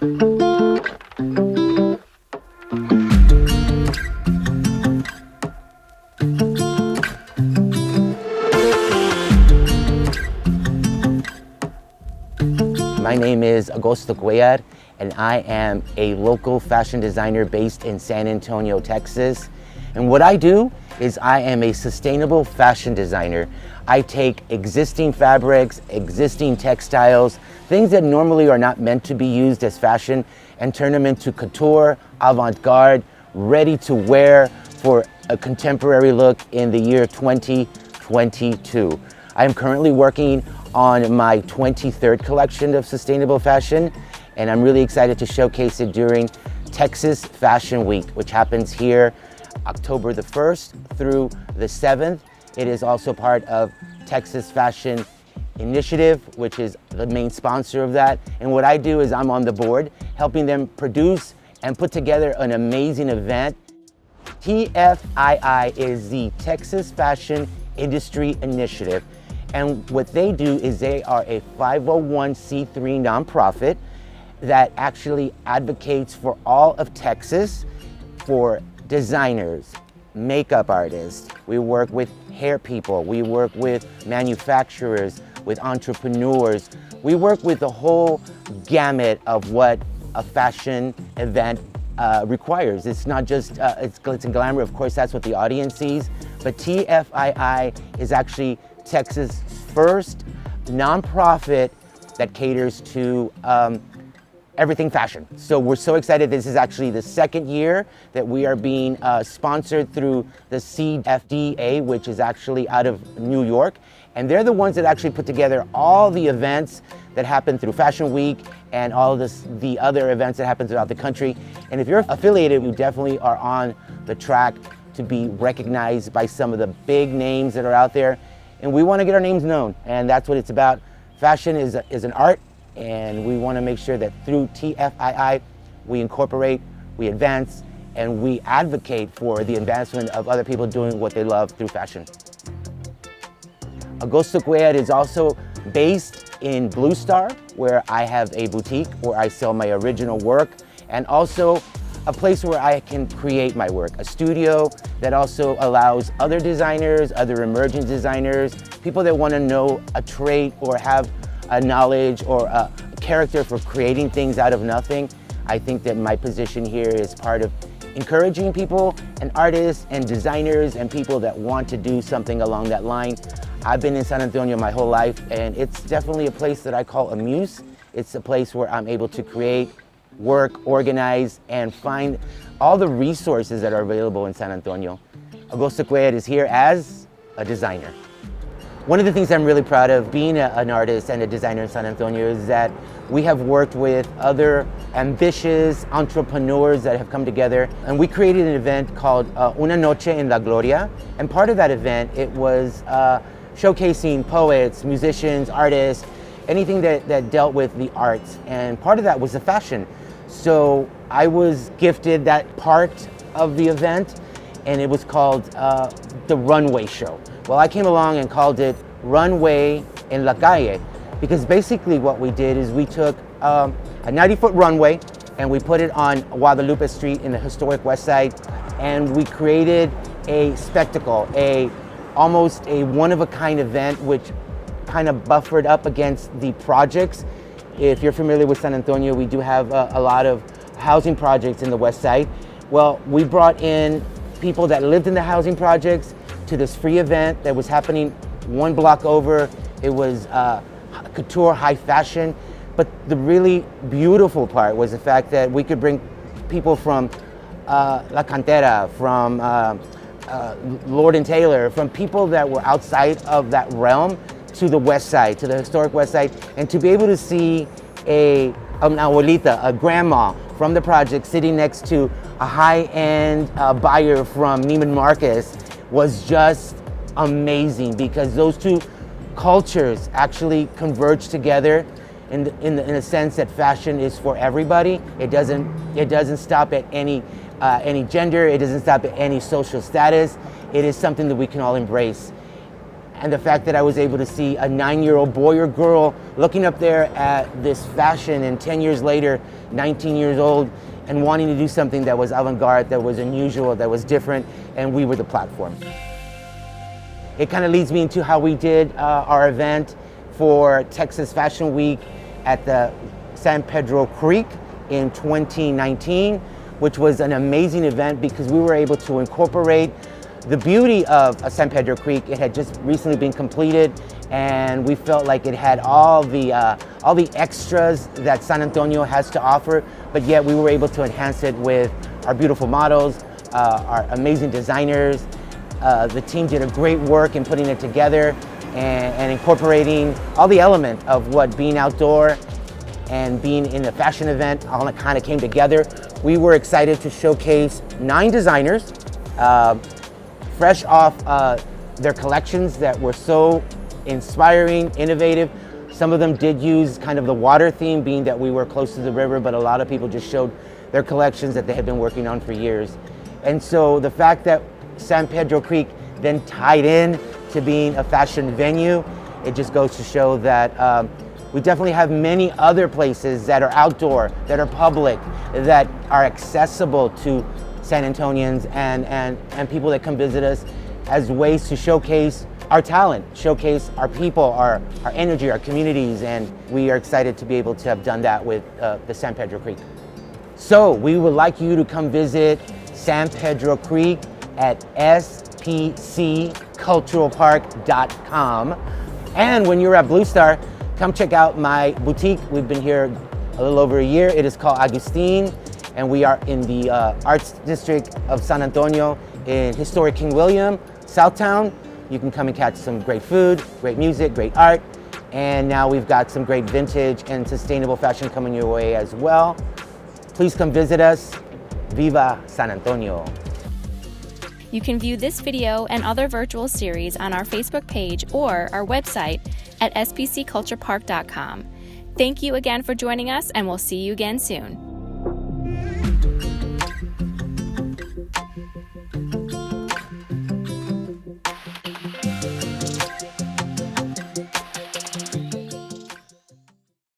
My name is Agusto Cuellar, and I am a local fashion designer based in San Antonio, Texas. And what I do is I am a sustainable fashion designer. I take existing fabrics, existing textiles, things that normally are not meant to be used as fashion, and turn them into couture, avant-garde, ready to wear for a contemporary look in the year 2022. I am currently working on my 23rd collection of sustainable fashion, and I'm really excited to showcase it during Texas Fashion Week, which happens here October the 1st through the 7th. It is also part of Texas Fashion Initiative, which is the main sponsor of that. And what I do is I'm on the board, helping them produce and put together an amazing event. TFII is the Texas Fashion Industry Initiative. And what they do is they are a 501c3 nonprofit that actually advocates for all of Texas, for designers, makeup artists. We work with hair people, we work with manufacturers, with entrepreneurs. We work with the whole gamut of what a fashion event requires. It's not just it's glitz and glamour, of course that's what the audience sees, but TFII is actually Texas' first nonprofit that caters to everything fashion. So we're so excited. This is actually the second year that we are being sponsored through the CFDA, which is actually out of New York. And they're the ones that actually put together all the events that happen through Fashion Week and all of the other events that happen throughout the country. And if you're affiliated, you definitely are on the track to be recognized by some of the big names that are out there. And we want to get our names known, and that's what it's about. Fashion is an art, and we want to make sure that through TFII, we incorporate, we advance, and we advocate for the advancement of other people doing what they love through fashion. Agusto Cuellar is also based in Blue Star, where I have a boutique where I sell my original work, and also a place where I can create my work, a studio that also allows other designers, other emerging designers, people that want to know a trait or have a knowledge or a character for creating things out of nothing. I think that my position here is part of encouraging people and artists and designers and people that want to do something along that line. I've been in San Antonio my whole life, and it's definitely a place that I call a muse. It's a place where I'm able to create, work, organize, and find all the resources that are available in San Antonio. Agusto Cuellar is here as a designer. One of the things I'm really proud of being an artist and a designer in San Antonio is that we have worked with other ambitious entrepreneurs that have come together, and we created an event called Una Noche en la Gloria. And part of that event, it was showcasing poets, musicians, artists, anything that dealt with the arts. And part of that was the fashion. So I was gifted that part of the event, and it was called the Runway Show. Well, I came along and called it Runway en la Calle, because basically what we did is we took a 90-foot runway and we put it on Guadalupe Street in the historic West Side, and we created a spectacle, almost a one-of-a-kind event which kind of buffered up against the projects. If you're familiar with San Antonio, we do have a lot of housing projects in the West Side. Well, we brought in people that lived in the housing projects to this free event that was happening one block over. It was couture, high fashion, but the really beautiful part was the fact that we could bring people from La Cantera, from Lord and Taylor, from people that were outside of that realm to the West Side, to the historic West Side, and to be able to see an abuelita, a grandma from the project sitting next to a high-end buyer from Neiman Marcus was just amazing, because those two cultures actually converge together in a sense that fashion is for everybody. It doesn't stop at any gender. It doesn't stop at any social status. It is something that we can all embrace. and the fact that I was able to see a 9-year-old boy or girl looking up there at this fashion, and 10 years later, 19 years old, and wanting to do something that was avant-garde, that was unusual, that was different, and we were the platform. It kind of leads me into how we did our event for Texas Fashion Week at the San Pedro Creek in 2019, which was an amazing event because we were able to incorporate the beauty of San Pedro Creek. It had just recently been completed, and we felt like it had all the extras that San Antonio has to offer, but yet we were able to enhance it with our beautiful models, our amazing designers. The team did a great work in putting it together and incorporating all the elements of what being outdoor and being in the fashion event all kind of came together. We were excited to showcase 9 designers, fresh off their collections that were so inspiring, innovative. Some of them did use kind of the water theme, being that we were close to the river, but a lot of people just showed their collections that they had been working on for years. And so the fact that San Pedro Creek then tied in to being a fashion venue, it just goes to show that we definitely have many other places that are outdoor, that are public, that are accessible to San Antonians and people that come visit us, as ways to showcase our talent, showcase our people, our energy, our communities, and we are excited to be able to have done that with the San Pedro Creek. So we would like you to come visit San Pedro Creek at spcculturalpark.com. And when you're at Blue Star, come check out my boutique. We've been here a little over a year. It is called Agustin, and we are in the Arts District of San Antonio in historic King William, Southtown. You can come and catch some great food, great music, great art, and now we've got some great vintage and sustainable fashion coming your way as well. Please come visit us. Viva San Antonio. You can view this video and other virtual series on our Facebook page or our website at spcculturepark.com. Thank you again for joining us, and we'll see you again soon.